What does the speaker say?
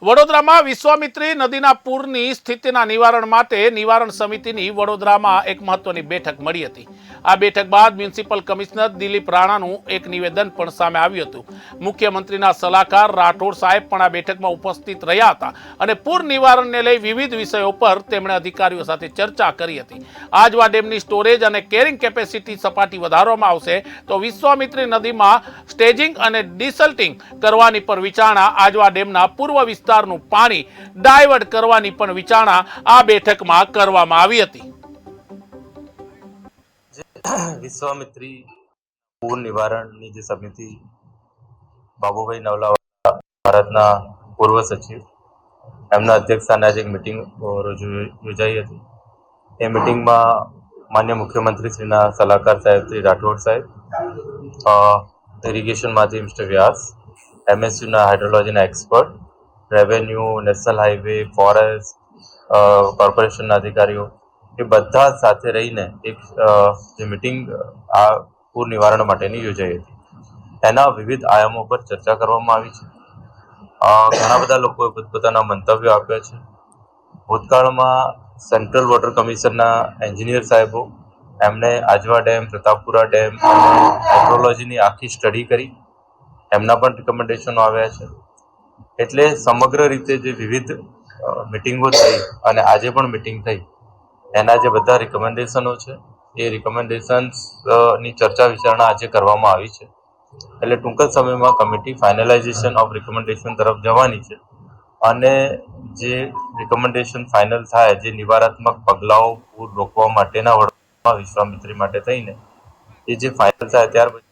વડોદરામાં વિશ્વામિત્રી નદીના પૂરની સ્થિતિના નિવારણ માટે નિવારણ સમિતિની વડોદરામાં એક મહત્વની બેઠક મળી હતી। આ બેઠક બાદ મ્યુનિસિપલ કમિશનર દિલીપ રાણાનું એક નિવેદન પણ સામે આવ્યું હતું। મુખ્યમંત્રીના સલાહકાર રાઠોડ સાહેબ પણ આ બેઠકમાં ઉપસ્થિત રહ્યા હતા અને પૂર નિવારણને લઈ વિવિધ વિષયો પર તેમણે અધિકારીઓ સાથે ચર્ચા કરી હતી। આજવા ડેમની સ્ટોરેજ અને કેરિંગ કેપેસિટી સપાટી વધારવામાં આવશે તો વિશ્વામિત્રી નદીમાં સ્ટેજિંગ અને ડિસલ્ટિંગ કરવાની પર વિચારણા, આજવા ડેમના પૂર્વ વિસ્તારનું પાણી ડાયવર્ટ કરવાની પણ વિચારણા આ બેઠકમાં કરવામાં આવી હતી। વિશ્વામિત્રી પૂર નિવારણની જે સમિતિ બાબુભાઈ નવલાવાલા ભારતના પૂર્વ સચિવ એમના અધ્યક્ષસ્થાને આજે એક મિટિંગ યોજાઈ હતી। એ મિટિંગમાં માન્ય મુખ્યમંત્રીશ્રીના સલાહકાર સાહેબ શ્રી રાઠોડ સાહેબ, ઇરિગેશનમાંથી મિસ્ટર વ્યાસ, એમએસયુના હાઇડ્રોલોજીના expert, revenue, national highway, forest, કોર્પોરેશનના અધિકારીઓ એ બધા સાથે રહીને એક જે મિટિંગ આ પૂર નિવારણ માટેની યોજાઈ હતી। એના વિવિધ આયામો પર ચર્ચા કરવામાં આવી છે। ઘણા બધા લોકોએ પોતપોતાના મંતવ્યો આપ્યા છે। ભૂતકાળમાં સેન્ટ્રલ વોટર કમિશનના એન્જિનિયર સાહેબો એમણે આજવા ડેમ, પ્રતાપપુરા ડેમ અને હાઇડ્રોલોજીની આખી સ્ટડી કરી, એમના પણ રિકમેન્ડેશનો આવ્યા છે। એટલે સમગ્ર રીતે જે વિવિધ મિટિંગો થઈ અને આજે પણ મિટિંગ થઈ એના જે બધા રિકમેન્ડેશનો છે એ રિકમેન્ડેશન્સની ચર્ચા વિચારણા આજે કરવામાં આવી છે। એટલે ટૂંક જ સમયમાં કમિટી ફાઇનલાઇઝેશન ઓફ રિકમેન્ડેશન તરફ જવાની છે અને જે રિકમેન્ડેશન ફાઇનલ થાય, જે નિવારાત્મક પગલાઓ પૂર રોકવા માટેના વડોદરામાં વિશ્વામિત્રી માટે થઈને એ જે ફાઇનલ થાય ત્યાર પછી